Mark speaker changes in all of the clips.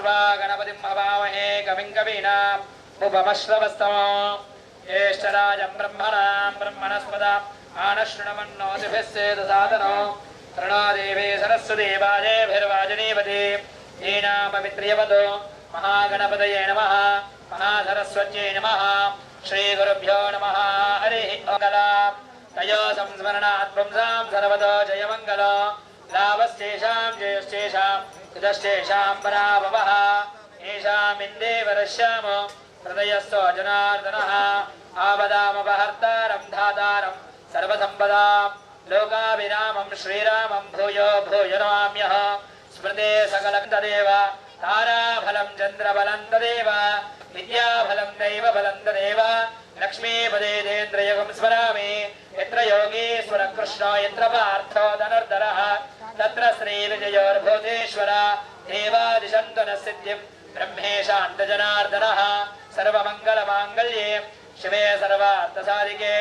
Speaker 1: नत्वा गणपतिं हवामहे कविं कवीनाम् उपमश्रवस्तमो ज्येष्ठराजं ब्रह्मणां ब्रह्मणस्पदा आनशृण्वन्नोतिभिस्सेदसादनो प्रणो देवी सरस्वती वाजेभिर्वाजनीवती येना पवित्र्यवतो महागणपतये नमः महासरस्वत्यै नमः श्रीगुरुभ्यो नमः हरिः ओम् तयो संस्मरणात् पुंसां सर्वतो जयमङ्गलो लाभश्चेषां जयश्चेषां कृतश्चेषां पराभवः येषामिन्देवरश्यामो हृदयस्थो जनार्दनः आपदामपहर्तारं धातारं सर्वसम्पदां लोकाभिरामं श्रीरामं भूयो भूयो नमाम्यः स्मृते सकलं तदेव ताराफलं चन्द्रबलं तदेव विद्याफलं दैवफलं तदेव लक्ष्मीपदेन्द्रयुगं स्मरामि यत्र योगीश्वर कृष्णो यत्र पार्थो धनुर्धरः तत्र श्रीविजयोर्भूतेश्वर देवादिशन्तु नः सिद्धिं ब्रह्मेशान्तजनार्दनः सर्वमङ्गलमाङ्गल्ये शिवे सर्वार्थसाधिके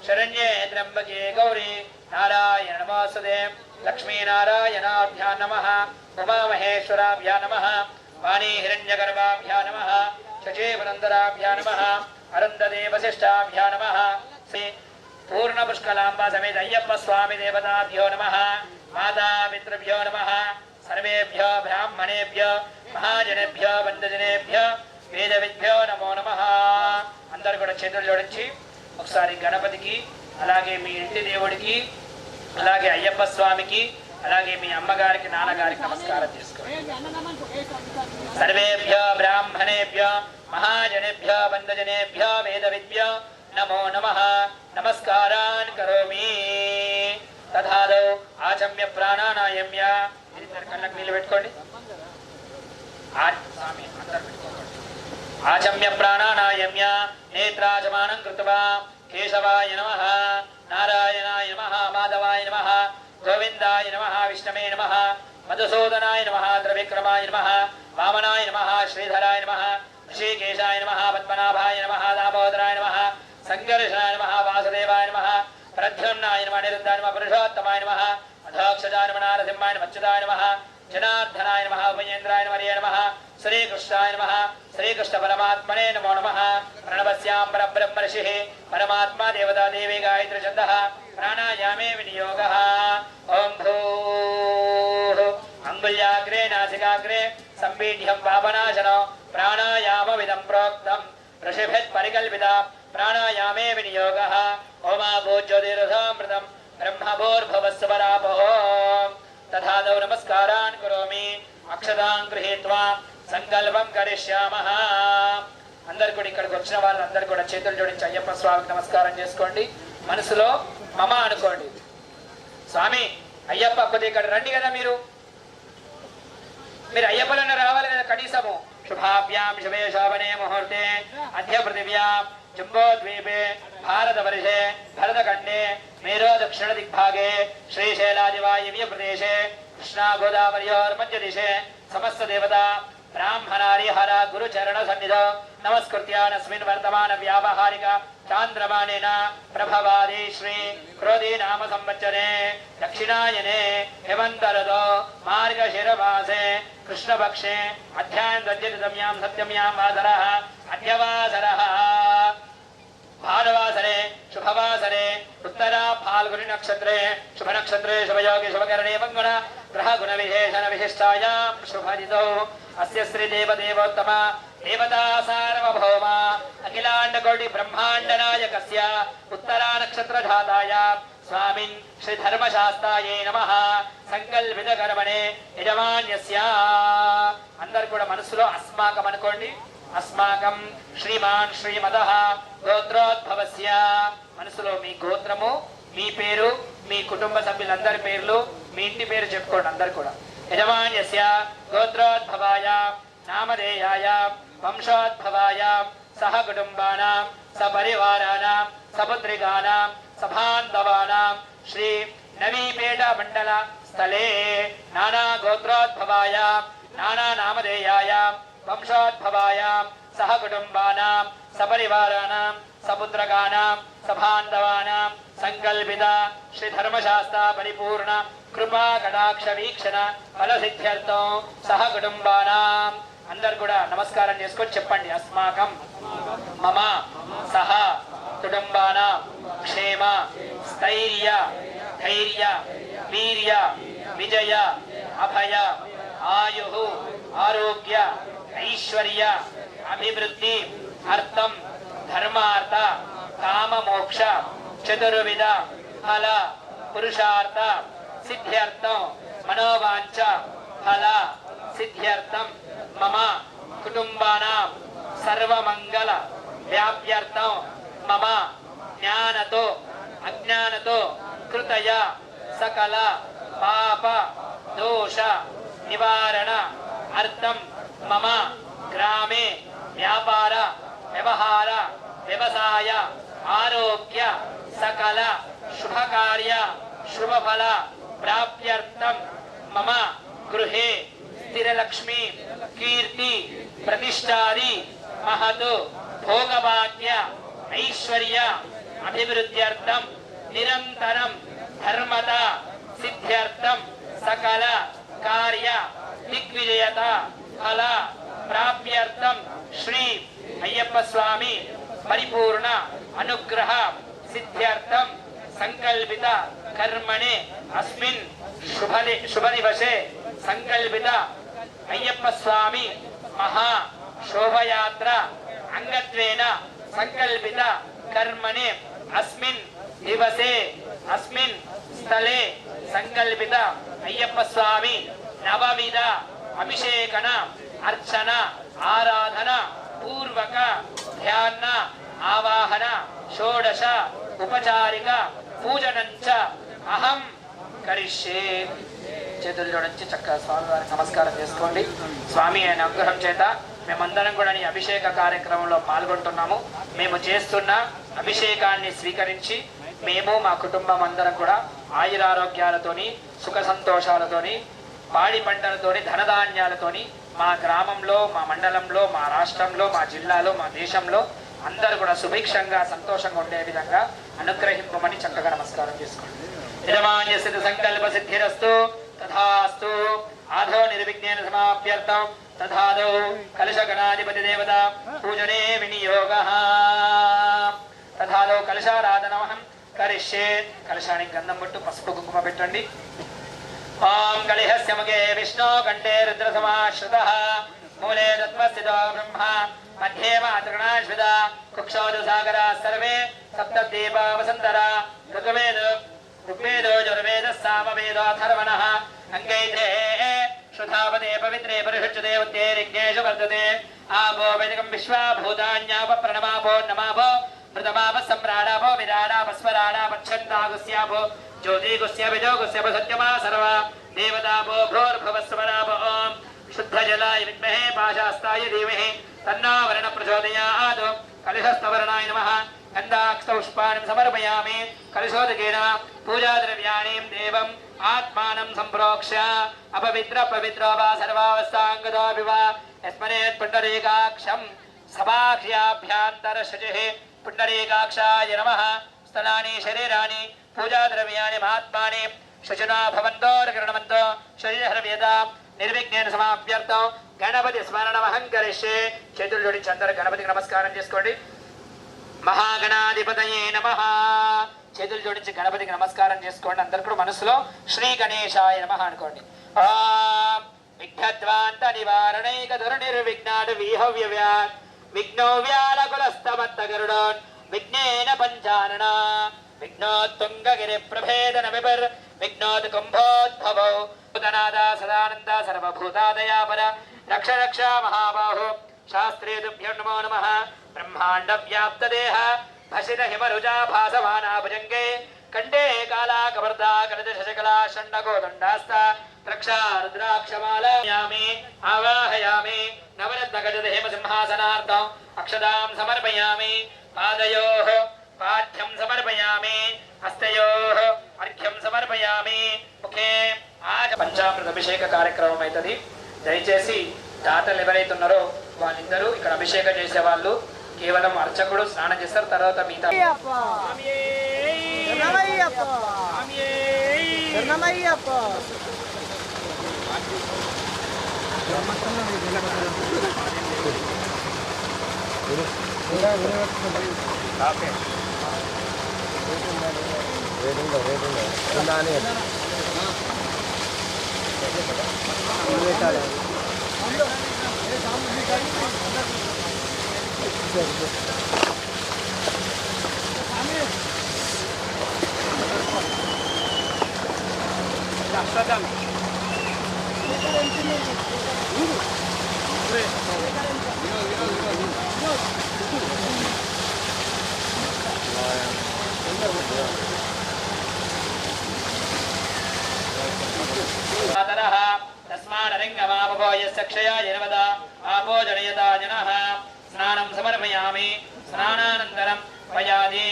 Speaker 1: शरण्ये त्र्यम्बके गौरी नारायण नमोऽस्तुते लक्ष्मीनारायणाभ्यां नमः उमामहेश्वराभ्यां नमः वाणी हिरण्यगर्भाभ्यां नमः शचीवनन्दराभ्यां नमः अरुन्धती वसिष्ठाभ्यां नमः श्री पूर्णपुष्कलाम्बा समेत अय्यप्प स्वामी देवताभ्यो नमः माता पितृभ्यो नमः सर्वेभ्यो ब्राह्मणेभ्यो महाजनेभ्यो बन्धुजनेभ्यो వేదవిద్భ్యో నమో నమః. అందరూ కూడా చేతులు జోడించి ఒకసారి గణపతికి, అలాగే మీ ఇంటి దేవుడికి, అలాగే అయ్యప్ప స్వామికి, అలాగే మీ అమ్మగారికి నాన్నగారికి నమస్కారం చేసుకోండి. సర్వేభ్యో బ్రాహ్మణేభ్యో మహాజనేభ్యో బంధుజనేభ్యో వేదవిద్భ్యో నమో నమః. నమస్కారాన్ కరోమి. తథాదౌ ఆచమ్య ప్రాణానాయమ్య. ఇద్దరు కళ్ళకు నీళ్ళు పెట్టుకోండి. స్వామి అందరు పెట్టుకోండి. आचम्य प्राणानायम्य नेत्राचमानं कृत्वा केशवाय नमः, नारायणाय नमः, माधवाय नमः, गोविन्दाय नमः, विष्णवे नमः, मधुसूदनाय नमः, त्रिविक्रमाय नमः, वामनाय नमः, श्रीधराय नमः, ऋषिकेशाय नमः, पद्मनाभाय नमः, दामोदराय नमः, संकर्षणाय नमः, वासुदेवाय नमः, प्रद्युम्नाय नमः, निरुद्धाय नमः, पुरुषोत्तमाय नमः, अधोक्षजाय नमः, नारसिंहाय नमः, अच्युताय नमः, जनार्दनाय नमः, उपेन्द्राय नमः, श्रीकृष्णाय नमः, श्रीकृष्ण परमात्मने नमो नमः. प्रणवस्यां परब्रह्म ऋषिः परमात्मा देवता देवी गायत्री छन्दः प्राणायामे विनियोगः. ओं भूः अङ्गुल्याग्रे नासिकाग्रे संपीड्यं पापनाशनो प्राणायामविदं प्रोक्तं ऋषिभिः परिकल्पिता प्राणायामे विनियोगः. ओमाभूज्योतिरथामृतं ब्रह्मभूर्भुवस्वरापः. तथादौ नमस्कारान् करोमि. अक्षतां गृहीत्वा సంకల్పం కరిష్యామః. అందరు కూడా ఇక్కడికి వచ్చిన వాళ్ళందరూ కూడా చేతులు జోడించి అయ్యప్ప స్వామికి నమస్కారం చేసుకోండి. మనసులో మమ అనుకోండి. స్వామి అయ్యప్ప కొద్దిగా ఇక్కడ రండి కదా. మీరు అయ్యప్పలన్న రావాలి కదా కనీసము. శుభాభ్యాం శుభే శోభనే ముహూర్తే అద్య పృథివ్యాం జంబోద్వీపే భారతవర్షే భరతఖండే మేరో దక్షిణ దిగ్భాగే శ్రీశైలాదివాయవ్య ప్రదేశే కృష్ణా గోదావర్యోర్మధ్య దిశే సమస్త దేవతా ब्राह्मणारि हर गुरुचरण सन्निधौ नमस्कृत्यानस्मिन् वर्तमान व्यावहारिक चान्द्रमानेन प्रभवादि श्री क्रोधी नाम संवत्सरे दक्षिणायने हेमन्तऋतौ मार्गशिरमासे कृष्णपक्षे अध्यायद्वय्यतम्यां सप्तम्यां वासरः अद्यवासरः. भानुवासरे शुभवासरे उत्तरा फाल्गुनी नक्षत्रे शुभ नक्षत्रे शुभयोगे शुभकरणे मंगल ग्रह गुण विशेषण विशिष्टायां शुभदितौ अस्य श्री देवदेवोत्तम देवता सार्वभौम अखिलांड कोटि ब्रह्मांड नायकस्य उत्तरा नक्षत्र जाताय स्वामिन् श्री धर्मशास्त्राये नमः. संकल्पित कर्मणे यजमान्यस्य. अंदर కూడా మనసులో అస్మాకం అనుకోండి. अस्माकं श्रीमान् श्रीमदः गोत्रोद्भवस्य. మనసులో మీ గోత్రము, మీ పేరు, మీ కుటుంబ సభ్యులందరి పేర్లు, మీ ఇంటి పేరు చెప్పుకోండి అందరు కూడా. యజమాన్యస్య గోత్రోద్భవాయ నామధేయాయ వంశోద్భవాయ సహ కుటుంబానాం సపరివారానాం సపుత్రికానాం సభాంధవానాం శ్రీ నవీపేట మండల స్థలే నానా గోత్రోద్భవాయ నానా నామధేయాయ వంశోద్భవాయాం సహ కుటుంబానాం సపరివారానాం సపుత్రకానాం సభాంధవానాం సంకల్పిత శ్రీ ధర్మశాస్త్ర పరిపూర్ణ కృపా కటాక్ష వీక్షణ ఫల సిద్ధ్యర్థం సహ కుటుంబానాం అందరు కూడా నమస్కారం చేసుకొని చెప్పండి. అస్మాకం మమ సహ కుటుంబాన క్షేమ స్థైర్య ధైర్య వీర్య విజయ అభయ ఆయు ఆరోగ్య ఐశ్వర్య అభివృద్ధి అర్థం ధర్మార్థ కామ మోక్ష చతుర్విధ ఫల పురుషార్థ సిద్ధ్యర్థం మనోవాంఛ ఫల సిద్ధ్యర్థం మమ కుటుంబానాం సర్వమంగళ వ్యాప్యర్థం మమ జ్ఞానతో అజ్ఞానతో కృతయ సకల పాప దోష నివారణ అర్థం మమ గ్రామే వ్యాపార వ్యవహార వ్యవసాయ ఆరోగ్య సకల శుభకార్య శుభఫల ప్రాప్త్యర్థం మమ గృహే స్థిరలక్ష్మి కీర్తి ప్రతిష్టాది మహతు భోగభాగ్య ఐశ్వర్య అభివృద్ధ్యర్థం నిరంతరం ధర్మద సిద్ధ్యర్థం సకల కార్య దిగ్విజయత ఫల ప్రాప్త్యర్థం శ్రీ అయ్యప్ప స్వామి పరిపూర్ణ అనుగ్రహ సిద్ధ్యర్థం సంకల్పిత కర్మణే అస్మిన్ శుభ దివసే సంకల్పిత అయ్యప్ప స్వామి మహా శోభయాత్ర అంగత్వేన సంకల్పిత కర్మణే అస్మిన్ దివసే అస్మిన్ స్థలే సంకల్పిత అయ్యప్ప స్వామి నవవిధ అభిషేకన అర్చన ఆరాధన పూర్వక ధ్యాన ఆవాహన షోడశ ఉపచారిక పూజనంచ అహం కరిష్యే. చేతులు జోడించి చక్కగా స్వామి వారికి నమస్కారం చేసుకోండి. స్వామి ఆయన అనుగ్రహం చేత మేమందరం కూడా ఈ అభిషేక కార్యక్రమంలో పాల్గొంటున్నాము. మేము చేస్తున్న అభిషేకాన్ని స్వీకరించి మేము మా కుటుంబం అందరం కూడా ఆయురారోగ్యాలతోని సుఖ సంతోషాలతోని పాడి పంటలతోని ధనధాన్యాలతోని మా గ్రామంలో మా మండలంలో మా రాష్ట్రంలో మా జిల్లాలో మా దేశంలో అందరూ కూడా సుభిక్షంగా సంతోషంగా ఉండే విధంగా అనుగ్రహింపమని చక్కగా నమస్కారం చేసుకోండి. యజమాన్య సిద్ధ సంకల్ప సిద్ధిరస్తు తథాస్తు. ఆధో నిర్విఘ్నేన సమాప్యర్థం తథాదో కలశ గణాధిపతి దేవత పూజనే వినియోగః. తథాదో కలశారాధనమహం కరిష్యే. కలశానికి గంధం పట్టు పసుపు కుంకుమ పెట్టండి. ఓం కలిహస్య ముఖే విష్ణు కంఠే రుద్ర సమాశ్రితః మూలే తత్వస్థితో బ్రహ్మ మధ్యే మాతృగణాశ్విత కుక్షౌదు సాగరా సర్వే సప్తదీపా వసంతరా ఋగ్వేదో యజుర్వేద సామవేదో అథర్వణః అంగైతే శ్రుతావదే పవిత్రే పరిశుద్ధే ఉత్తేరిజ్ఞేషు వర్ధతే. ఆపో వేదికం విశ్వా భూతాన్యాప ప్రణమాపో నమాపో మృతమాప సమ్రాడాపో విరాడాపస్వరాడాపచ్చందాగుస్యాపో జ్యోతిగుస్యభిజోగుస్యప సత్యమా సర్వ దేవతాపో భూర్భువస్వరాప. ఓం శుద్ధజలాయ విద్మహే పాశాస్తాయ ధీమహి తన్నో వర్ణ ప్రచోదయాత్. కలశస్థవర్ణాయ నమః. గంధాక్షపుష్పాణి సమర్పయామి. కలశోదకేన పూజాద్రవ్యాణి దేవం ఆత్మానం సంప్రోక్ష్య అపవిత్ర పవిత్రో వా సర్వావస్థాంగతో వివా యస్మరేత్ పుండరీకాక్షం సభాఖ్యాభ్యాంతరశుచిః. పుండరీకాక్షాయ నమః. స్థలాని శరీరాని పూజాద్రవ్యాణి మహాత్మాని శుచినా భవంతో కిరణవంతో శరీరహర్వ్యత నిర్విఘ్నేన సమాప్యర్థం గణపతి స్మరణమహం కరిష్యే. చేతులు జోడించి అందరూ గణపతికి నమస్కారం చేసుకోండి. మహాగణాధిపతయే నమః. చేతులు జోడించి గణపతికి నమస్కారం చేసుకోండి. అందరు కూడా మనసులో శ్రీ గణేశాయ నమః అనుకోండి. ఓం విఘ్నద్వాంత నివారణైక దుర్నిర్విఘ్నాడు వీహవ్యవ్యాన్ విఘ్నో వ్యాలకులస్తమత్త గరుడోన్ విఘ్నేన పంచానన విఘ్నోత్తుంగగిరి ప్రభేదన విపర్ విఘ్నోత్ కుంభోద్భవౌ భూతనాథ సదానంద సర్వభూతాదయాపర రక్ష రక్ష మహాబాహు. శాస్త్రే తుభ్యో నమో నమః. బ్రహ్మాండ వ్యాప్త దేహ భసిత హిమరుజా భాసమానా భుజంగే కంఠే కాలా కవర్దా కనజ శశకలా షण्डकोदण्डास्త రక్షా రుద్రాక్షమాలయామి ఆవాహయామి. నవరత్న గజ హేమ సింహాసనార్థం అక్షదాం సమర్పయామి. పాదయోః పాఠ్యం సమర్పయామి. హస్తయోః అర్ఘ్యం సమర్పయామి. ముఖే పంచామృత అభిషేక కార్యక్రమం అవుతుంది. దయచేసి దాతలు ఎవరైతే ఉన్నారో వాళ్ళిద్దరూ ఇక్కడ అభిషేకం చేసే వాళ్ళు కేవలం అర్చకుడు స్నానం చేస్తారు. తర్వాత మిగతా स्नानं समर्पयामि स्नानानन्तरं पयादि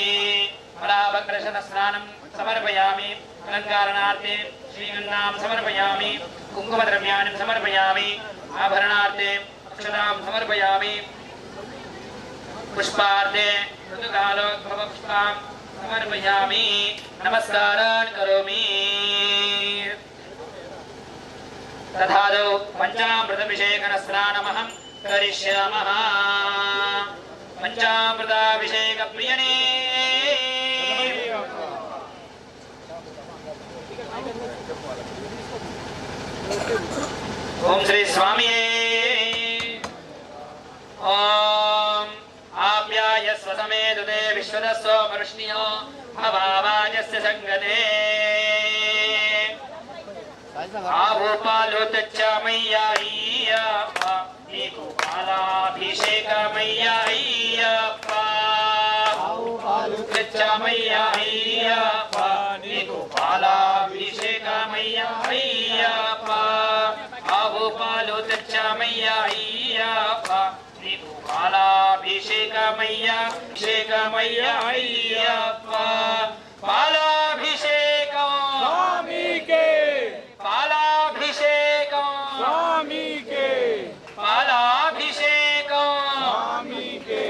Speaker 1: फलाभङ्करशत स्नानं समर्पयामि अलङ्कारणार्थे श्रीगन्धां समर्पयामि कुङ्कुमद्रव्याणि समर्पयामि आभरणार्थे अक्षतां समर्पयामि पुष्पार्थे ऋतुकालोद्भवपुष्पां समर्पयामि नमस्कारान् करोमि तथादौ पञ्चामृतभिषेकन स्नानमहं करिष्यामः पंचामृताभिषेक प्रियने ओम श्री स्वामी ओम आप्यायस्व समेतते विश्वदस्व मरुष्णियो भवावाजस्य संगते आभूपालोतच्चामय्याय्यप्पा गोपालाभिषेकमय्याय्यप्पा आभूपालोतच्चामय्याय्यप्पा गोपालाभिषेकमय्याय्यप्पा आभूपालोतच्चामय्याय्यप्पा गोपालाभिषेकमय्याय्यप्पा पालाभिषेकं स्वामी के पालाभिषेकं स्वामी के पालाभिषेकं स्वामी के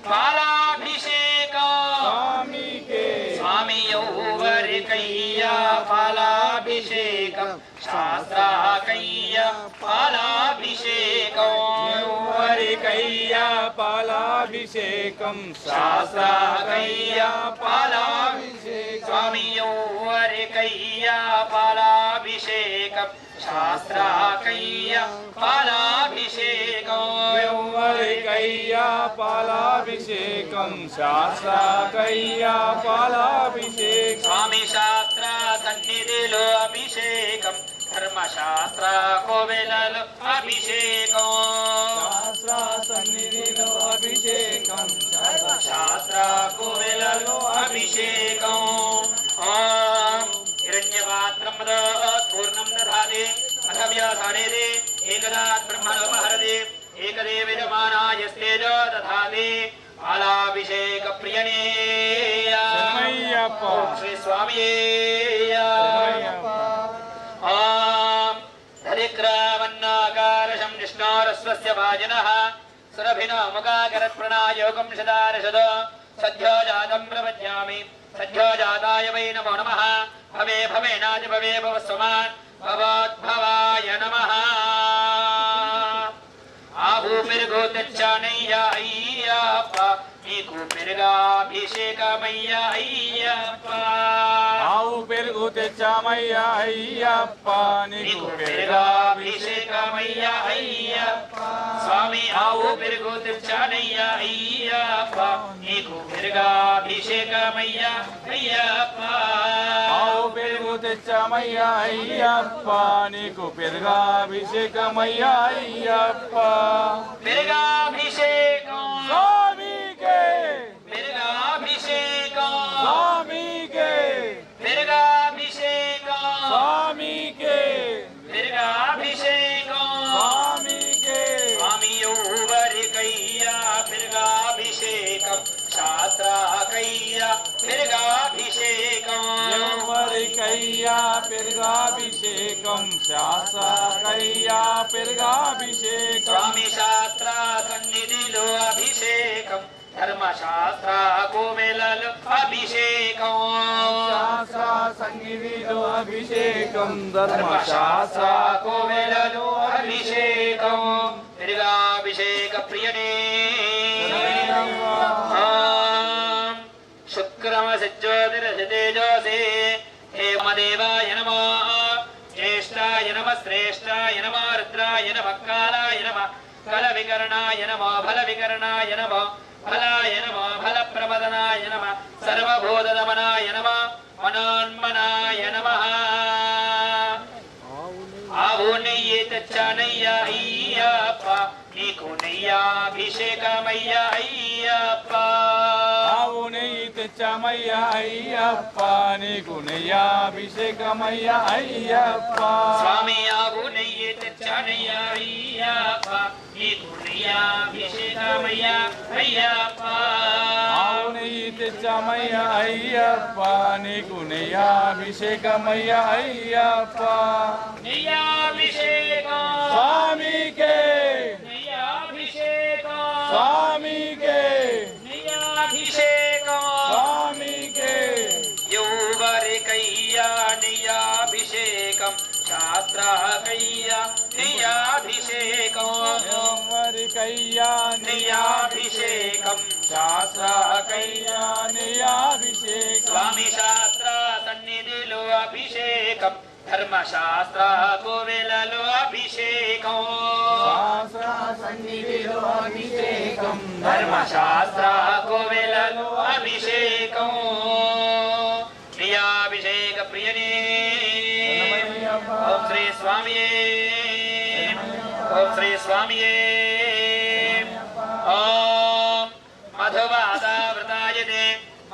Speaker 1: पालाभिषेकं स्वामी के स्वामी यौवरिकय्या पालाभिषेकं शास्त्राकय्या पालाभिषेकं यौवरिकय्या पालाभिषेकं शास्त्राकय्या पालाभिषेकं स्वामी यौवरिकय्या पालाभिषेकं शास्त्राकय्या पालाभिषेकं
Speaker 2: यौवरिकय्या पालाभिषेकं शास्त्राकय्या पालाभिषेकं
Speaker 1: स्वामी शास्त्र सन्निधिलो अभिषेकं धर्मशास्त्र कोविललो अभिषेकं
Speaker 2: शास्त्र सन्निधिलो अभिषेकं
Speaker 1: शास्त्र कोविललो अभिषेकं ओम हिरण्यपात्रं पूर्णं दधाति अथ व्यासानेति एकदात् ब्रह्मणोपहरति एकदेव यजमानायस्तेजो दधाति पालाभिषेक प्रियने ओम श्री स्वामी ओम धरिक्रावन्नाकारशं विष्णोरस्वस्य भाजिनः सुरभिनो मुखाकरत्प्रणायोगं शदारशद सद्यो जातं प्रपद्यामि सद्यो जाताय वै नमो नमः भवे भवेनादि भवे भवस्वमान् भवद्भवाय नमः आहूपिर्गोतच्चानय्याय्यप्पा नीकूपिर्गाभिषेकमय्याय्यप्पा
Speaker 2: आहूपिर्गोतच्चामय्याय्यप्पा
Speaker 1: नीकूपिर्गाभिषेकमय्याय्यप्पा स्वामी आहूपिर्गोतच्चानय्याय्यप्पा नीकूपिर्गाभिषेकमय्याय्यप्पा
Speaker 2: आहूपिर्गोतच्चामय्याय्यप्पा नीकूपिर्गाभिषेकमय्याय्यप्पा
Speaker 1: पिर्गाभिषेकं
Speaker 2: स्वामी के
Speaker 1: पिर्गाभिषेकं
Speaker 2: स्वामी के
Speaker 1: पिर्गाभिषेकं
Speaker 2: स्वामी के
Speaker 1: पिर्गाभिषेकं
Speaker 2: स्वामी के
Speaker 1: स्वामी यौवरिकय्या पिर्गाभिषेकं शास्त्राकय्या पिर्गाभिषेकं
Speaker 2: यौवरिकय्या पिर्गाभिषेकं शास्त्राकय्या पिर्गाभिषेकं
Speaker 1: स्वामी शास्त्र सन्निधिलो अभिषेकं धर्मशास्त्र कोविललो अभिषेकं
Speaker 2: शास्त्र सन्निधिलो अभिषेकं
Speaker 1: धर्मशास्त्र कोविललो अभिषेकं पिर्गाभिषेक प्रियने ज्योतिरसितेजोऽसि हे मदेवाय नमः ज्येष्ठाय नमः श्रेष्ठाय नमः रुद्राय नमः कालाय नमः कलविकरणाय नमः फलविकरणाय नमः फलाय नमः फलप्रमदनाय नमः सर्वभूतदमनाय नमः मनोन्मनाय नमः आवो नय्ये तच्चानय्या अय्यप्प नीको नय्याभिषेकमय्या अय्यप्प
Speaker 2: आवो नय्ये तच्चामय्या अय्यप्प नीको नय्याभिषेकमय्या अय्यप्प
Speaker 1: स्वामी आवो नय्ये तच्चानय्या अय्यप्प नीको नय्याभिषेकमय्या अय्यप्प
Speaker 2: आवो नय्ये तच्चामय्या अय्यप्प नीको नय्याभिषेकमय्या अय्यप्प
Speaker 1: नय्याभिषेकं
Speaker 2: स्वामी के
Speaker 1: नय्याभिषेकं
Speaker 2: स्वामी के
Speaker 1: नय्याभिषेकं
Speaker 2: स्वामी के
Speaker 1: यौवरिकय्या नय्याभिषेकं शास्त्रकय्या नय्याभिषेकं
Speaker 2: यौवरिकय्या
Speaker 1: नय्याभिषेकं
Speaker 2: शास्त्रकय्या नय्याभिषेकं
Speaker 1: स्वामी शास्त्र सन्निधिलो अभिषेकं धर्मशास्त्र कोवेలలో अभिषेकं
Speaker 2: शास्त्र सन्निधिलो अभिषेकं
Speaker 1: धर्मशास्त्र कोवेలలో अभिषेकं प्रियाभिषेक प्रियने ओम श्री स्वामिये ओम श्री स्वामिये ओम मधुवातावृतायते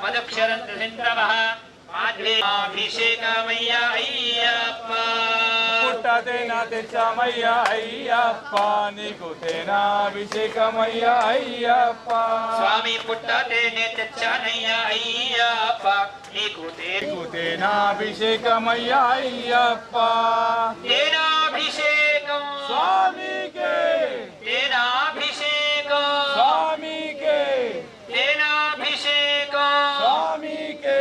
Speaker 1: मधुक्षरन्त सिन्धवः अभिषेकमय्या अय्यप्प
Speaker 2: పుట్టతేన తెచ్చమయ్యా అయ్యప్ప నీకు తేనాభిషేకమయ్యా అయ్యప్ప
Speaker 1: स्वामी पुट्टतेने तेच्चानय्या अय्यप्प नीकु
Speaker 2: తేనాభిషేకమయ్యా అయ్యప్ప
Speaker 1: तेनाभिषेकं
Speaker 2: స్వామికే
Speaker 1: तेनाभिषेकं
Speaker 2: స్వామికే
Speaker 1: तेनाभिषेकं
Speaker 2: స్వామికే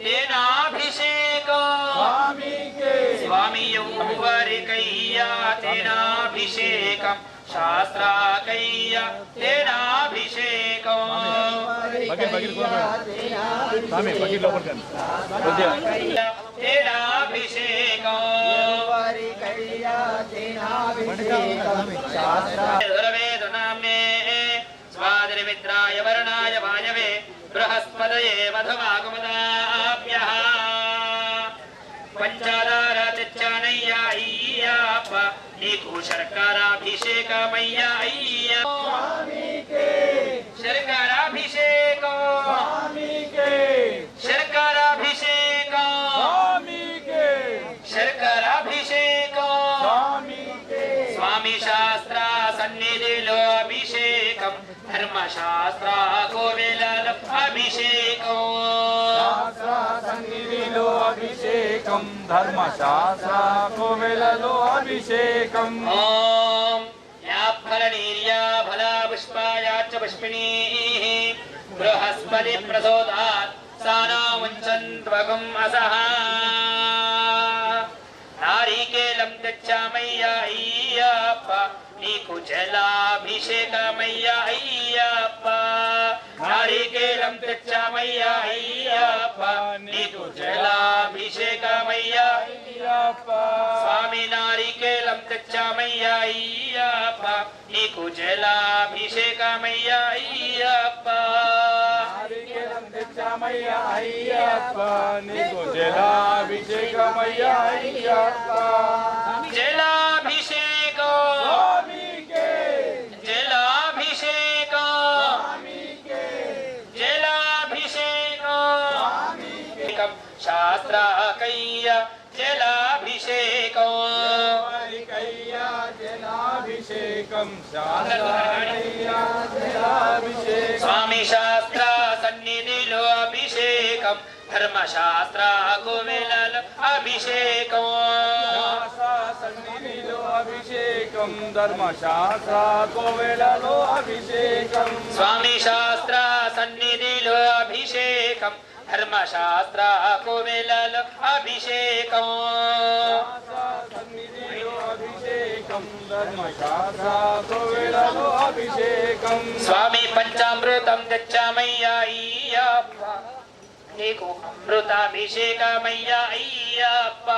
Speaker 1: तेनाभिषेकं
Speaker 2: స్వామికే
Speaker 1: स्वामी यौवरिकय्या तेनाभिषेकं शास्त्रकय्या तेनाभिषेकं तेनाभिषेकं स्वादिमित्राय वरुणाय वायवे बृहस्पतये मधुमागमदाभ्यः पंचादारा तेच्चानय्या अय्यप्प नीकु शर्कराभिषेकमय्या अय्यप्प शर्कराभिषेकं
Speaker 2: స్వామికే
Speaker 1: शर्कराभिषेकं
Speaker 2: స్వామికే
Speaker 1: शर्कराभिषेकं
Speaker 2: స్వామికే
Speaker 1: स्वामी शास्त्र सन्निधिलो अभिषेकं धर्मशास्त्र कोवेలలో अभिषेकं
Speaker 2: శాస్త్ర సన్నిధిలో అభిషేకం ధర్మశాస్త్ర కోవెలలో అభిషేకం
Speaker 1: ओम या फलनीर्या फला पुष्पायाच पुष्पिणीः बृहस्पति प्रसोदात् सानो मुञ्चन्त्वगुम् असः नारिकेलं तेच्चामय्या अय्यप्प नीकु जलाभिषेकमय्या अय्यप्प नारिकेलं तेच्चामय्या अय्यप्प नीकु जलाभिषेकमय्या
Speaker 2: అయ్యప్ప
Speaker 1: स्वामी नारिकेलं तेच्चामय्या अय्यप्प नीकु जलाभिषेकमय्या अय्यप्प
Speaker 2: నారికేలం తెచ్చామయ్యా అయ్యప్ప నీకు జలాభిషేకమయ్యా అయ్యప్ప
Speaker 1: जलाभिषेकं
Speaker 2: స్వామికే
Speaker 1: जलाभिषेकं
Speaker 2: స్వామికే
Speaker 1: जलाभिषेकं
Speaker 2: స్వామికే
Speaker 1: शास्त्रकय्या जलाभिषेकं
Speaker 2: వరికయ్యా జలాభిషేకం శాస్త్రకయ్యా జలాభిషేకం
Speaker 1: स्वामी शास्त्र सन्निधिलो अभिषेकं धर्मशास्त्र कोवेలలో अभिषेकं
Speaker 2: శాస్త్ర సన్నిధిలో అభిషేకం ధర్మశాస్త్ర కోవెలలో అభిషేకం
Speaker 1: स्वामी शास्त्र सन्निधिलो अभिषेकं धर्मशास्त्र कोवेలలో अभिषेकं
Speaker 2: సన్నిధిలో అభిషేకం ధర్మశాస్త్ర కోవెలలో అభిషేకం
Speaker 1: स्वामी पंचामृतं तेच्चामय्या अय्यप्प నీకు అమృతాభిషేకమయ్యా అయ్యప్ప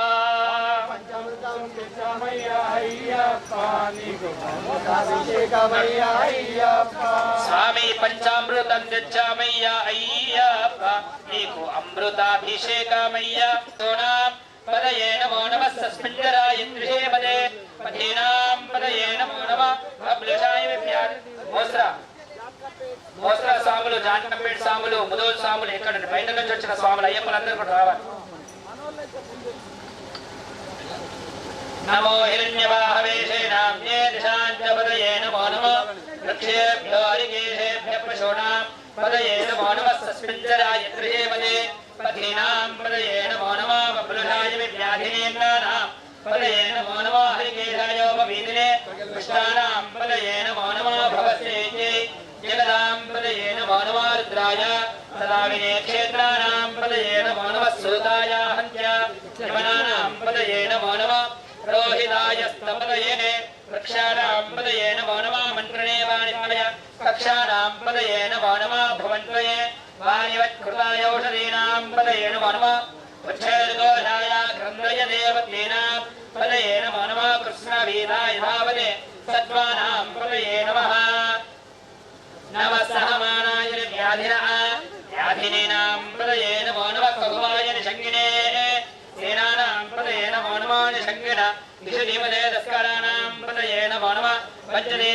Speaker 2: పంచామృతం తెచ్చామయ్యా అయ్యప్ప నీకు అభిషేకమయ్యా అయ్యప్ప
Speaker 1: స్వామి పంచామృతం తెచ్చామయ్యా అయ్యప్ప నీకు అమృతాభిషేకమయ్యా సోనాం పదయే నమో నమః సస్మింజరాయ త్రిషే పదే పదీనాం పదయే నమో నమః అబ్లుషాయ విద్యార్ మోస్రా స్వాములు జాంకంపేట స్వాములు ముదోల్ స్వాములు ఎక్కడ బయట నుంచి వచ్చిన స్వాములు అయ్యప్పలందరూ కూడా రావాలి నమో హిరణ్యవాహవేషే నామ్నే దిశాంచ పదయే నమో నమః వృక్షేభ్యో హరికేశేభ్య పశూనాం పదయే నమో నమః సస్మింజరాయ త్రిషే పదే పదీనాం పదయే నమో నమః బబ్లుషాయ విద్యాధినేంద్రాణాం పదయే నమో నమః హరికేశాయోపవీదినే పుష్టానాం పదయే నమో నమః భవస్యేజే జగదాం పదయే నమో నమః రుద్రాయ సదావినే క్షేత్రాణాం పదయే నమో నమః సూతాయ హంత్య యమనానాం పదయే నమో నమః రోహితాయస్తపదయే వృక్షాణాం పదయే నమో నమః మంత్రణే వాణిపాయ కక్షాణాం పదయే నమో నమః భువన్త్వయే వాణివత్కృతాయౌషధీనాం పదయే నమో నమః ఉచ్ఛేదోషాయ గ్రంథయ దేవతీనాం పదయే నమో నమః కృష్ణవీరాయ ధావనే సత్వానాం పదయే నమః నమః సహమానాయ వ్యాధినః వ్యాధినీనాం పదయే నమో నమః కగువాయ నిషంగినే సేనానాం పదయే నమో నమః నిషంగిన విషుధిమదే దస్కరాణాం పదయే నమో నమః పంచదే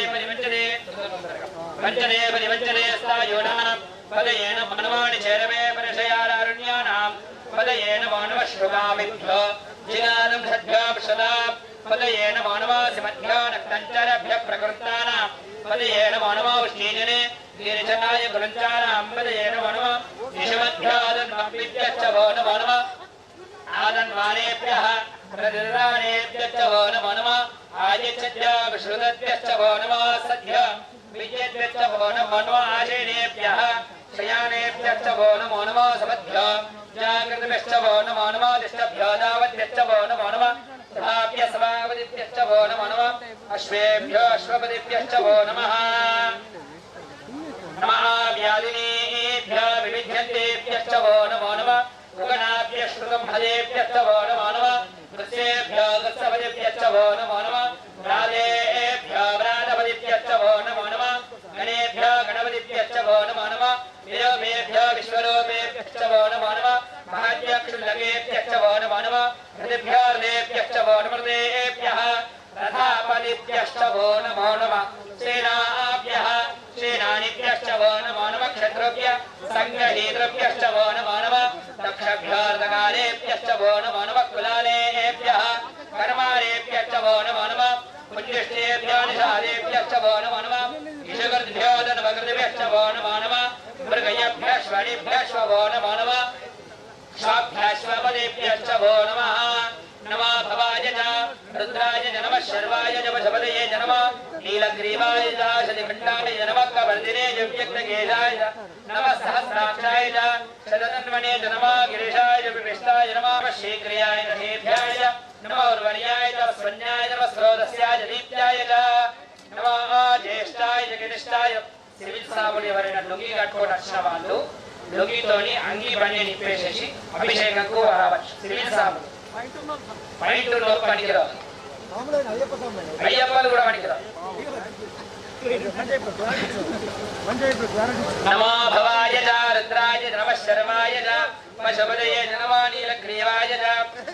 Speaker 1: పరివంచదే స్థాయూనాం పదయే నమో నమః నిచేరమే పరిషయారణ్యానాం పదయే నమో నమః శృగామిభ్యో జిగానం షడ్భ్యాం పదయే నమో నమః సిమధ్యా నక్తంచరభ్య ప్రకృతానాం పదయే నమో నమః ఉష్ణీజనే గిరిజనాయ గురంచానాం పదయే నమో నమః నిషమధ్యాదన్వాభ్యశ్చ వో నమో నమః ఆదన్వానేభ్యః ప్రదిదానేభ్యశ్చ వో నమో నమః ఆదిత్యా విశ్రుతభ్యశ్చ వో నమః సద్య విద్యభ్యశ్చ వో నమో నమః ఆశేనేభ్యః శయానేభ్యశ్చ వో నమో నమః సమధ్య జాగృతభ్యశ్చ వో నమో నమః దిష్టభ్యో దావద్భ్యశ్చ వో నమో నమః సభాభ్య సభాపతిభ్యశ్చ వో నమో నమః అశ్వేభ్యో అశ్వపతిభ్యశ్చ వో నమః నమః వ్యాధినేభ్యో వివిధ్యంతేభ్యశ్చ వో నమో నమః ఉగణాభ్య శ్రుతం హరేభ్యశ్చ వో నమో నమః వృత్సేభ్యో వృత్సపతిభ్యశ్చ వో నమో నమః వ్రాదేభ్యో వ్రాతపతిభ్యశ్చ వో నమో నమః గణేభ్యో గణపతిభ్యశ్చ వో నమో నమః విరూపేభ్యో విశ్వరూపేభ్యశ్చ వో నమో నమః మహాద్యక్షుల్లకేభ్యశ్చ వో నమో నమః హృదిభ్యోర్దేభ్యశ్చ వో నమృదేభ్యః రథాపతిభ్యశ్చ వో నమో నమః సేనాభ్యః సేనానిభ్యశ్చ వో నమో నమః క్షత్రుభ్య సంగ్రహీతృభ్యశ్చ వో నమో నమః దక్షభ్యోర్దగాలేభ్యశ్చ వో నమో నమః కులాలేభ్యః కర్మాలేభ్యశ్చ వో నమో నమః పుణ్యష్ఠేభ్యో నిషాదేభ్యశ్చ వో నమో నమః ఈశకృద్భ్యో ధనమకృతిభ్యశ్చ వో నమో నమః మృగయభ్యశ్వణిభ్యశ్వ వో నమో నమః శ్వాభ్యశ్వపదేభ్యశ్చ వో నమః నమః భవాయ చ రుద్రాయ చ నమః శర్వాయ చ వశపదయే చ నమః నీలగ్రీవాయ చ శతిఖండాయ చ నమః కవర్దినే చ వ్యక్తకేశాయ చ నమః సహస్రాక్షాయ చ శతధన్వనే చ నమః గిరీశాయ చ వివిష్టాయ నమః శీఘ్రియాయ చ హేభ్యాయ చ నమః ఉర్వర్యాయ చ స్వన్యాయ చ నమః స్రోతస్యాయ చ దీప్యాయ చ నమః జ్యేష్ఠాయ చ గిరిష్టాయ సివిల్ సాబులు ఎవరైనా లుంగి కట్టుకొని వచ్చిన వాళ్ళు లుంగితోని అంగి బండి నిప్పేసేసి అభిషేకంకు రావచ్చు సివిల్ సాబులు పైంటూరులో పనికిరావు అయ్యప్పలు కూడా పనికిరావు నమో భవాయ చ రుద్రాయ చ నమః శర్వాయ చ వశపదయే చ నమః నీలగ్రీవాయ చ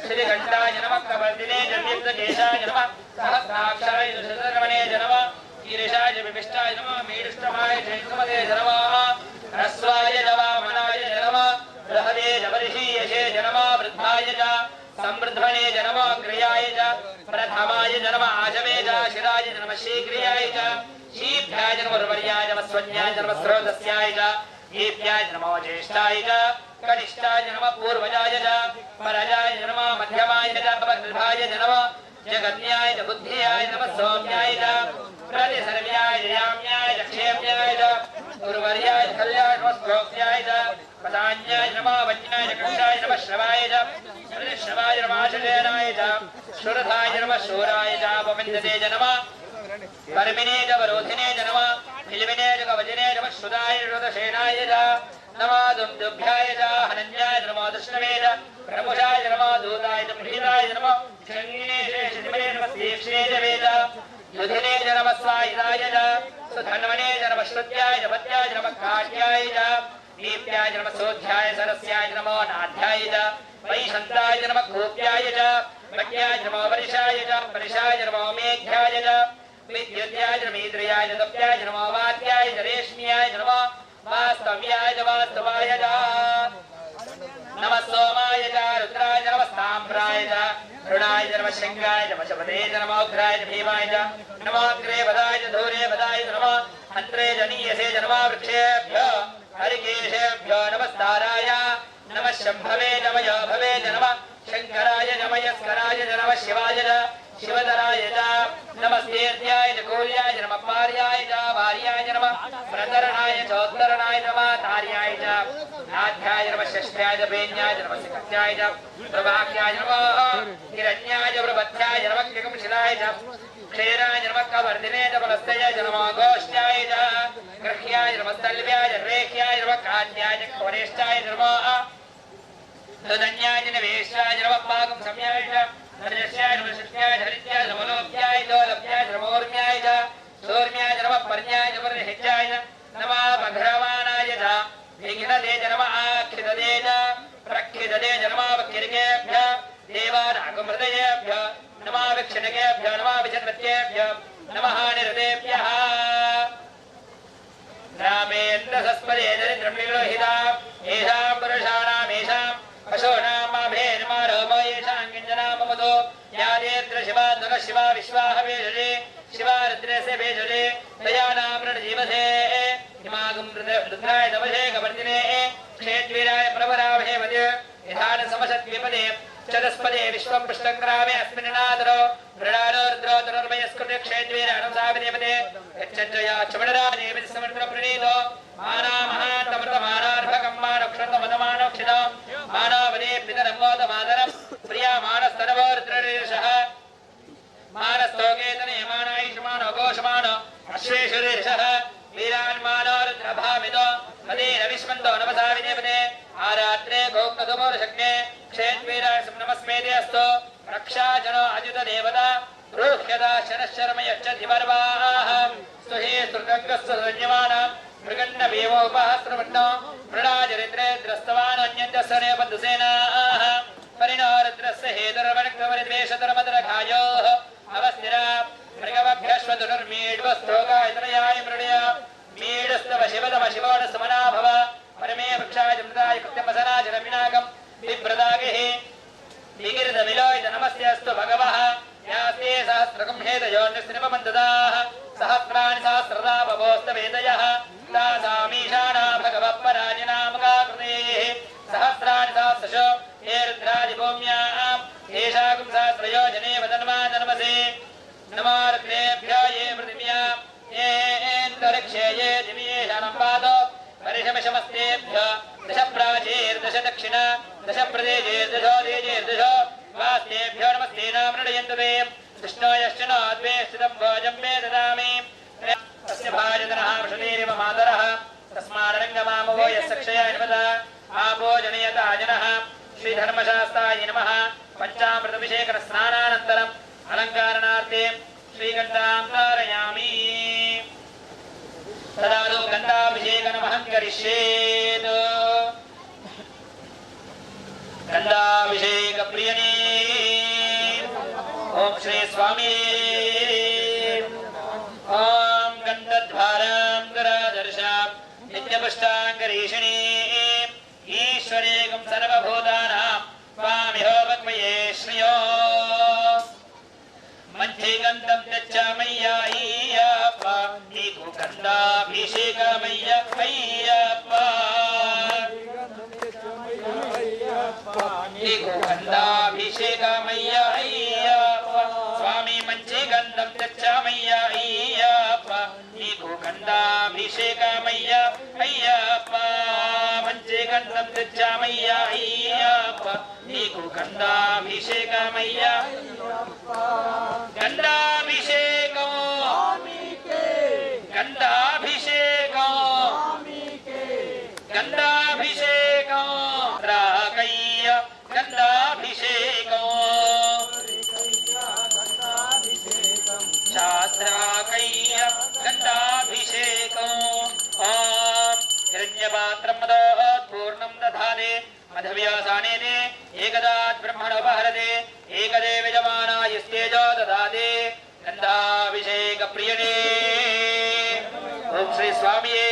Speaker 1: శ్రీకంఠాయ నమః కవర్దినే చ వ్యక్తకేశాయ నమః సహస్రాక్షాయ చ శతధన్వనే చ నమః గిరీశాయ చ వివిష్టాయ నమః మేడుష్టమాయ చ ఇంద్రమదే చ నమః హ్రస్వాయ చ వామనాయ చ నమః బృహదే చ వర్షీయసే చ నమః వృద్ధాయ చ సంవృద్ధనే చ నమః అగ్రయాయ చ ప్రథమాయ చ నమః ఆశమే చ శిరాయ చ నమః శీఘ్రియాయ చ శీభ్యాయ చ నమః ఉర్వర్యాయ చ నమః స్వన్యాయ చ నమః స్రోతస్యాయ చ ఈభ్యాయ చ నమః జ్యేష్ఠాయ చ కనిష్టాయ చ నమః పూర్వజాయ చ పరజాయ చ నమః మధ్యమాయ చ వృద్ధాయ చ నమః జగన్యాయ చ బుద్ధ్యాయ చ నమః సౌమ్యాయ చ प्रतिसर्व्याय याम्याय क्षेम्याय उर्वर्याय कल्याय नमः स्रोत्याय पदान्याय नमः वज्ञाय खण्डाय नमः श्रवाय श्रवाय नमः आशलेनाय शुरधाय नमः शूराय पविन्दते नमः वर्मिने च वरोधिने च नमः हिलविने च कवचने नमः शुदाय शुदसेनाय नमो दुभ्याय च हनन्याय नमो दृष्णवे च प्रमुषाय नमो दूताय च मृहिताय नमो क्षण्येशे नमस्तेक्षे च वेद युधिने च नमः स्वायुधाय च सुधन्वने च नमः श्रुत्याय च पत्याय च नमः काट्याय च दीप्याय च नमः सोध्याय सरस्याय च नमो नाध्याय च वैशन्ताय च नमः कूप्याय च वक्याय च नमो वरिषाय च परिषाय च नमो मेघ्याय च विद्युत्याय च नमीन्द्रियाय च तप्याय च नमो वात्याय च रेश्म्याय च नमो वास्तव्याय च वास्तवाय च नमः सोमाय च रुद्राय च नमः ताम्राय च रुणाय च नमः शङ्काय च पशुपते च नमो उग्राय च भीमाय च नमो अग्रे वदाय च धूरे वदाय च नमः हन्त्रे च नीयसे च नमः वृक्षेभ्यो हरिकेशेभ्यो नमस्ताराय नमः शम्भवे च मयोभवे च नमः शङ्कराय च मयस्कराय च नमः शिवाय च शिवधराय च नमस्तेर्याय च कौल्याय च नमः पार्याय च वार्याय च नमः प्रतरणाय चोत्तरणाय च नमः तार्याय च नाध्याय च नमः षष्ठ्याय च पेन्याय च नमः सिकत्याय च प्रवाक्याय च नमः हिरण्याय च प्रबध्याय च नमः किकंशिलाय च क्षेराय च नमः कवर्धिने च पुलस्तये च नमः गोष्ठ्याय च गृह्याय च नमः तल्व्याय च रेख्याय च नमः काट्याय च वरिष्ठाय च नमः तदन्याय च निवेशाय च नमः पाकं सम्याय च नरस्याय नमः शिष्याय च हरित्याय च मनोप्याय च लभ्याय च नमोर्म्याय च सौर्म्याय च नमः पर्याय च परिहित्याय च नमः भद्रवाणाय च विघ्नदे च नमः आक्षिददे च प्रक्षिददे च नमः वक्किरिकेभ्यः देवानागमृतयेभ्यः नमः विक्षिणकेभ्यः नमः विचन्वत्येभ्यः नमः निरतेभ्यः रामेन्द्रसस्पदे दरिद्रं विलोहिता येषां पुरुषाणामेषां पशूनां माभेर्मारोमो येषां किञ्चनां ममतो या नेत्र शिवा दुः शिवा विश्वाह भेषजे शिवा रुद्रस्य भेषजे तया नाम्रण जीवसे हिमागं रुद्राय तपसे कवर्तिने क्षेत्वीराय प्रवरामहे मध्य यथान समशद्विपदे चतुष्पदे विश्वं पुष्टङ्ग्रामे अस्मिन् नादरो मृडानो रुद्रो तरुर्मयस्कृते क्षेत्वीराणं साविदेपदे यच्छया चमणरादेवि समर्पणप्रणीतो मानामहान्तमृतमानार्भकं मानक्षन्तमदमानक्षितो मानवदे पितरमोदमादरं प्रियामानस्तनवो रुद्ररीर्षः मानस्तोकेतने मानायुष्मानो घोषमानो अश्वेषुरीर्षः वीरान्मानो रुद्रभामितो मदेन विश्वन्तो नमसा विदेपदे आरात्रे गोक्तधुमोरशग्ने क्षेत्वीराय नमस्मेते अस्तु रक्षाजनो अजितदेवता रूह्यदा शनशर्मयश्च दिवर्वाः स्तुहे स्तुतङ्गस्तु धन्यमानां मृगण्डभीमोपहस्रवण्णो मृडाचरित्रे द्रस्तवानन्यन्तस्सने बन्धुसेनाः परिणो रुद्रस्य हेतुर्वणक्तवरिद्वेषतरमदरघायोः अवस्थिरा मृगवभ्यश्वतुर्मीड्वस्तोगायतनयाय मृडया मीडस्तव शिवतम शिवोडसमना भव परमे वृक्षाय मृदाय कृत्यमसनाजनविनाकं बिभ्रदागिः विगिरितविलोहित नमस्तेऽस्तु भगवः यास्ते सहस्रकं हेतयोन्यस्त्रिममन्ददाः सहस्राणि सहस्रदा भवोस्तवेदयः तासामीशाना भगवः पराजनामकाकृतेः सहस्राणि सहस्रशो हे रुद्रादिभूम्यां येषाकुं सहस्रयोजने वदन्मा नमसे नमो रुद्रेभ्यो ये पृथिव्या ये अन्तरिक्षे ये दिव्येषानं पादो परिशमशमस्तेभ्यो दश प्राचीर्दश दक्षिण दश प्रदेशेर्दशो देशेर्दशो वास्तेभ्यो नमस्ते नामृडयन्तु ते कृष्णो यश्च नो द्वे स्थितं भोजं मे ददामि तस्य भाजतनः वृषणेरिव मातरः तस्मादरङ्गमामवो यस्य क्षयाय नमः आपो जनयता जनः श्रीधर्मशास्त्राय नमः पञ्चामृतभिषेकस्नानानन्तरम् अलङ्कारणार्थे श्रीगन्धां धारयामि तदादौ गन्धाभिषेकमहं करिष्येत् गन्धाभिषेकप्रियने ॐ श्री स्वामी ॐ गन्धद्वारां गरादर्शां नित्यपुष्टाङ्गरीषिणी ईश्वरेकं सर्वभूतानां स्वामिहो भक्मये श्रियो मध्यगन्धं त्यजामय्याय्यप्पा नीकु गन्धाभिषेकमय्यप्पा नीकु गन्धाभिषेकमय्यप्पा स्वामी मध्यगन्धं त्यजामय्याय्यप्पा नीकु गन्धाभिषेकमय्यप्पा मध्यगन्धं त्यजामय्याय्यप्पा नीकु गन्धाभिषेकमय्यप्पा गन्धाभिषेकं गन्धाभिषेकं गन्धा मधव्यासानेने एकदात् ब्रह्मणोपहरते एकदेव यजमानायस्तेजो ददाति गन्धाभिषेकप्रियणे ॐ श्री स्वामिये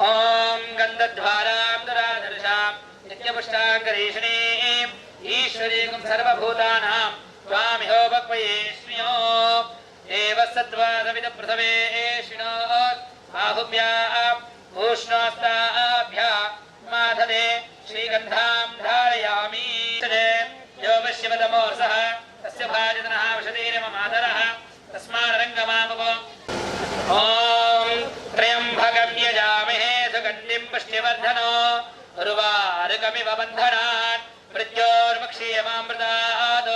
Speaker 1: ॐ गन्धद्वारां दुरादर्शां नित्यपुष्टाङ्गरीषिणे ईश्वरीं सर्वभूतानां त्वामिहो भक्वयेष्म्यो देवसत्त्वादविदप्रथमेष्णो बाहुभ्याम् उष्णोस्ताभ्या माधने श्रीगन्धां धारयामि यो पश्यवतमोर्सः तस्य भाजनः वशतीरममादरः तस्मारङ्गमामवो ॐ त्र्यम्बकं यजामहे सुगन्धिं पुष्टिवर्धनो उर्वारुकमिव बन्धनान् मृत्योर्मुक्षीयमामृतात्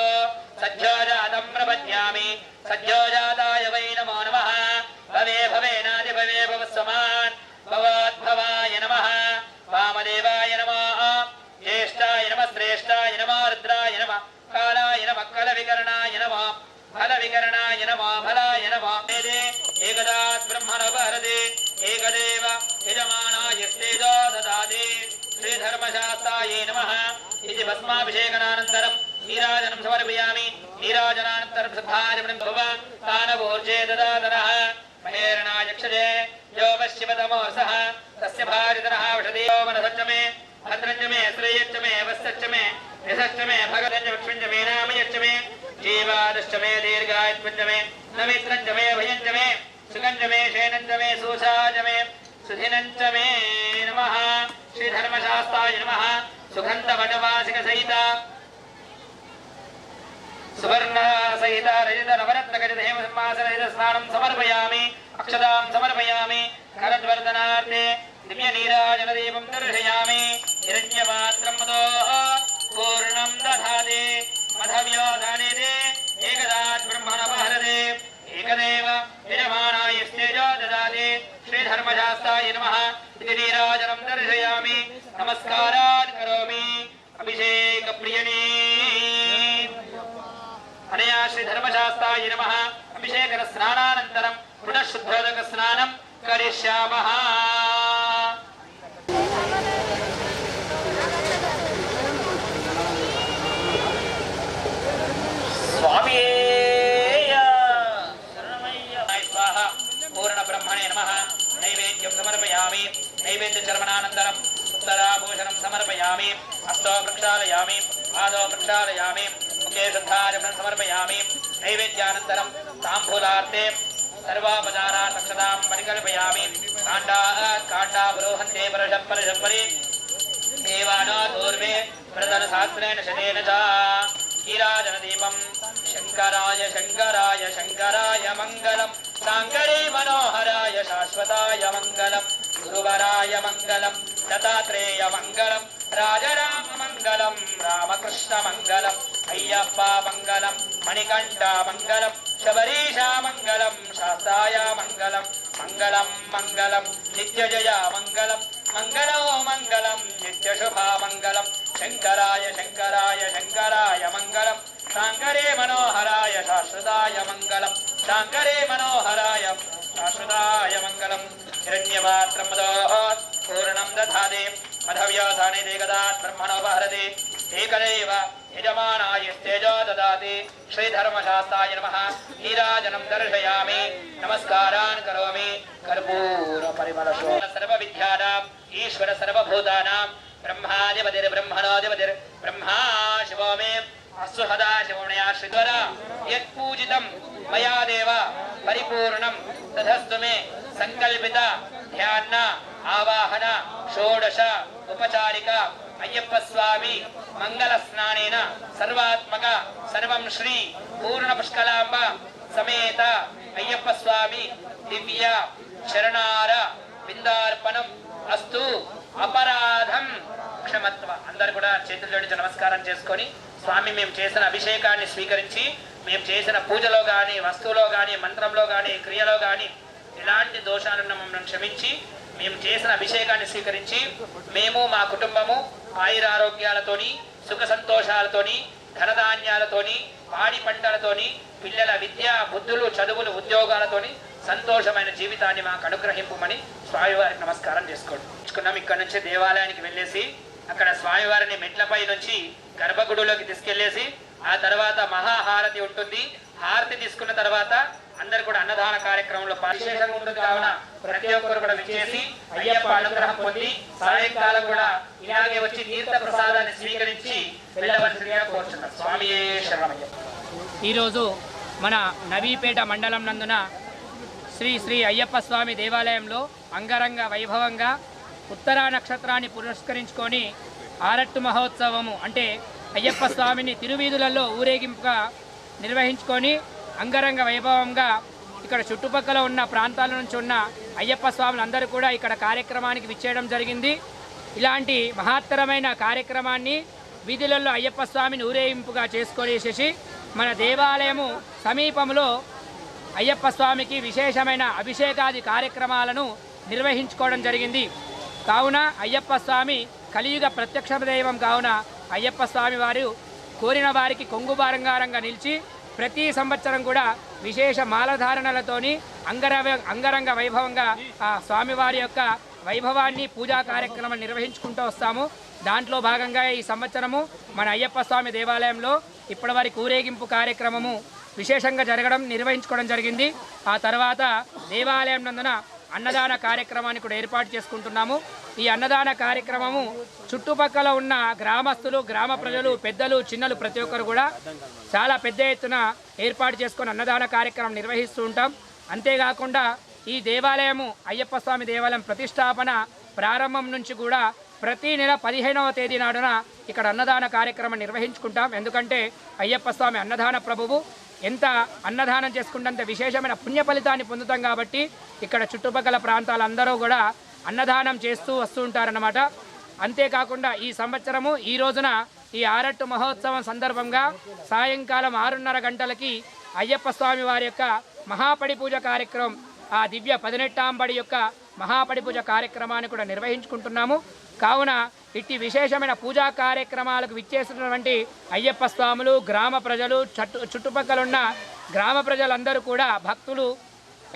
Speaker 1: सज्जोजातं प्रपद्यामि सज्जोजाताय वै नमो नमः भवे भवेनादिभवे भवस्वमान् भवाद्भवाय नमः वामदेवाय नमः ज्येष्ठाय नमः श्रेष्ठाय नमः रुद्राय नमः कालाय नमः कलविकरणाय नमः फलविकरणाय नमः फलाय नमः वेदे एकदात् ब्रह्मणोपहरते एकदेव यजमानायस्तेजो ददाति श्रीधर्मशास्त्रायै नमः इति भस्माभिषेकनानन्तरं नीराजनं समर्पयामि नीराजनानन्तरं श्रद्धाजनं भव तानवोर्जे ददातरः महेरणायक्षजे यो पश्यवतमोऽसः तस्य भारितरः वषदेयो मनसच्च मे भद्रञ्च मे श्रेयश्च मे वत्सश्च मे यशश्च मे भगतञ्च लक्ष्मीञ्च मे नामयश्च मे जीवादश्च मे दीर्घायुत्वञ्च मे नमित्रञ्च मे भयञ्च मे सुगञ्च मे शयनञ्च मे सूषाच मे सुधिनञ्च मे नमः श्रीधर्मशास्त्राय नमः सुगन्धवटवासिकसहिता सुवर्ण सहित रजत नवरत्न खचित हेम सिंहासन रहित स्नानं समर्पयामि अक्षतां समर्पयामि करद्वर्धनार्थे दिव्य नीराजन दीपं दर्शयामि हिरण्यपात्रं मदो पूर्णं दधाति मधव्योधानेते एकदात् ब्रह्मणोपहरते एकदेव यजमानायस्तेजो ददाति श्रीधर्मशास्त्राय नमः इति नीराजनं दर्शयामि नमस्कारान् करोमि अभिषेकप्रियणे अनया श्रीधर्मशास्त्राय नमः अभिषेकन स्नानानन्तरं पुनः शुद्धोदक स्नानं करिष्यामः स्वामिये स्वाहा पूर्ण ब्रह्मणे नमः नैवेद्यं समर्पयामि नैवेद्यचर्मणानन्तरम् उत्तराभूषणं समर्पयामि हस्तो प्रक्षालयामि पादो प्रक्षालयामि मुखे शुद्धाजनं समर्पयामि नैवेद्यानन्तरं ताम्बूलार्थे सर्वापचारान् अक्षतां परिकल्पयामि काण्डावरोहन्ते परशपरि देवानो दूर्वे प्रदनशास्त्रेण शतेन च नीराजनदीपं शङ्कराय शङ्कराय शङ्कराय मङ्गलं शाङ्करे मनोहराय शाश्वताय मङ्गलं गुरुवराय मङ्गलं दत्तात्रेय मङ्गलं राजराम मङ्गलं रामकृष्ण मङ्गलं अय्यप्पा मङ्गलं मणिकण्ठा मङ्गलं शबरीशा मङ्गलं शास्ताय मङ्गलं मङ्गलं मङ्गलं नित्यजया मङ्गलं मङ्गलो मङ्गलं नित्यशुभा मङ्गलं शङ्कराय शङ्कराय शङ्कराय मङ्गलं शाङ्करे मनोहराय शाश्वताय मङ्गलं शाङ्करे मनोहराय शाश्वताय मङ्गलं हिरण्यपात्रं पूर्णं दधाति मधव्यासाने एकदात् ब्रह्मणोपहरते एकदैव यजमानायस्तेजो ददाति श्रीधर्मशास्त्राय नमः नीराजनं दर्शयामि नमस्कारान् करोमि कर्पूरपरिमलशोण सर्वविद्यानाम् ईश्वर सर्वभूतानां ब्रह्माधिपतिर्ब्रह्मणोऽधिपतिर्ब्रह्मा शिवो मे अस्तु सदा शिवोणया श्रीद्वरा यत्पूजितं मया देव परिपूर्णं तथस्तु मे संकल्पित ध्यान आवाहन षोडश उपचारिक अय्यप्प स्वामी मंगल स्नानेन सर्वात्मक सर्वं श्री पूर्ण पुष्कलांब समेत अय्यप्प स्वामी दिव्य शरणार बिंदार्पणम अस्तु अपराधं क्षमत्व अंदर కూడా చేతులు జోడించి నమస్కారం చేసుకొని స్వామి మేము చేసిన అభిషేకాన్ని స్వీకరించి మేము చేసిన పూజలో గాని వస్తువులో గాని మంత్రంలో గాని క్రియలో గాని ఎలాంటి దోషాలను మమ్మల్ని క్షమించి మేము చేసిన అభిషేకాన్ని స్వీకరించి మేము మా కుటుంబము ఆయురారోగ్యాలతోని సుఖ సంతోషాలతోని ధనధాన్యాలతోని పాడి పంటలతోని పిల్లల విద్య బుద్ధులు చదువులు ఉద్యోగాలతోని సంతోషమైన జీవితాన్ని మాకు అనుగ్రహింపుమని స్వామివారికి నమస్కారం చేసుకోండి. దర్శించుకున్నాం. ఇక్కడ నుంచి దేవాలయానికి వెళ్ళేసి అక్కడ స్వామివారిని మెట్లపై నుంచి గర్భగుడిలోకి తీసుకెళ్లేసి ఆ తర్వాత మహాహారతి ఉంటుంది. హారతి తీసుకున్న తర్వాత అందరు కూడా అన్నదాన కార్యక్రమంలో విశేషంగా ఉంటుంది కావున ప్రతి ఒక్కరు కూడా విచ్చేసి అయ్యప్ప అనుగ్రహం పొంది సాయంకాలం కూడా ఇలాగే వచ్చి తీర్థ ప్రసాదాన్ని స్వీకరించి వెళ్ళవలసిందిగా కోరుచున్నాం. స్వామియే శరణమయ్యప్ప.
Speaker 3: ఈరోజు మన నవీపేట మండలం నందున శ్రీ శ్రీ అయ్యప్ప స్వామి దేవాలయంలో అంగరంగ వైభవంగా ఉత్తరా నక్షత్రాన్ని పురస్కరించుకొని ఆరట్టు మహోత్సవము అంటే అయ్యప్ప స్వామిని తిరువీధులలో ఊరేగింపుగా నిర్వహించుకొని అంగరంగ వైభవంగా ఇక్కడ చుట్టుపక్కల ఉన్న ప్రాంతాల నుంచి ఉన్న అయ్యప్ప స్వాములందరూ కూడా ఇక్కడ కార్యక్రమానికి విచ్చేయడం జరిగింది. ఇలాంటి మహత్తరమైన కార్యక్రమాన్ని వీధులలో అయ్యప్ప స్వామిని ఊరేగింపుగా చేసుకొనేసేసి మన దేవాలయము సమీపంలో అయ్యప్ప స్వామికి విశేషమైన అభిషేకాది కార్యక్రమాలను నిర్వహించుకోవడం జరిగింది. కావున అయ్యప్ప స్వామి కలియుగ ప్రత్యక్ష దైవం కావున అయ్యప్ప స్వామి వారు కోరిన వారికి కొంగు బంగారంగా నిలిచి ప్రతి సంవత్సరం కూడా విశేష మాలధారణలతోని అంగరంగ వైభవంగా ఆ స్వామివారి యొక్క వైభవాన్ని పూజా కార్యక్రమం నిర్వహించుకుంటూ వస్తాము. దాంట్లో భాగంగా ఈ సంవత్సరము మన అయ్యప్ప స్వామి దేవాలయంలో ఇప్పటివరకు ఊరేగింపు కార్యక్రమము విశేషంగా నిర్వహించుకోవడం జరిగింది. ఆ తర్వాత దేవాలయం నందున అన్నదాన కార్యక్రమాన్ని కూడా ఏర్పాటు చేసుకుంటున్నాము. ఈ అన్నదాన కార్యక్రమము చుట్టుపక్కల ఉన్న గ్రామస్తులు, గ్రామ ప్రజలు, పెద్దలు, చిన్నలు ప్రతి ఒక్కరు కూడా చాలా పెద్ద ఎత్తున ఏర్పాటు చేసుకొని అన్నదాన కార్యక్రమం నిర్వహిస్తూ ఉంటాం. అంతేకాకుండా ఈ దేవాలయము అయ్యప్ప స్వామి దేవాలయం ప్రతిష్టాపన ప్రారంభం నుంచి కూడా ప్రతి నెల 15వ తేదీ నాడున ఇక్కడ అన్నదాన కార్యక్రమం నిర్వహించుకుంటాం. ఎందుకంటే అయ్యప్ప స్వామి అన్నదాన ప్రభువు, ఎంత అన్నదానం చేసుకుంటే విశేషమైన పుణ్య ఫలితాన్ని పొందుతాం కాబట్టి ఇక్కడ చుట్టుపక్కల ప్రాంతాలందరూ కూడా అన్నదానం చేస్తూ వస్తూ ఉంటారన్నమాట. అంతేకాకుండా ఈ సంవత్సరము ఈ రోజున ఈ ఆరట్టు మహోత్సవం సందర్భంగా సాయంకాలం 6:30 గంటలకి అయ్యప్ప స్వామి వారి యొక్క మహాపడి పూజ కార్యక్రమం, ఆ దివ్య 18వ పడి యొక్క మహాపడి పూజ కార్యక్రమాన్ని కూడా నిర్వహించుకుంటున్నాము. కావున ఇట్టి విశేషమైన పూజా కార్యక్రమాలకు విచ్చేసినటువంటి అయ్యప్ప స్వాములు, గ్రామ ప్రజలు, చుట్టుపక్కల ఉన్న గ్రామ ప్రజలందరూ కూడా భక్తులు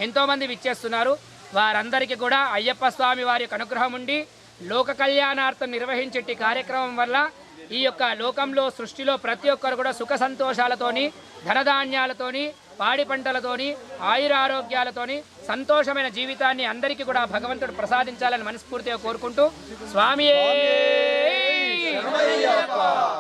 Speaker 3: ఎంతోమంది విచ్చేస్తున్నారు. వారందరికీ కూడా అయ్యప్ప స్వామి వారి యొక్క అనుగ్రహం ఉండి లోక కళ్యాణార్థం నిర్వహించేటి కార్యక్రమం వల్ల ఈ యొక్క లోకంలో, సృష్టిలో ప్రతి ఒక్కరు కూడా సుఖ సంతోషాలతోని, ధనధాన్యాలతోని, పాడి పంటలతోని, ఆయురారోగ్యాలతోని సంతోషమైన జీవితాన్ని అందరికీ కూడా భగవంతుడు ప్రసాదించాలని మనస్ఫూర్తిగా కోరుకుంటూ స్వామియే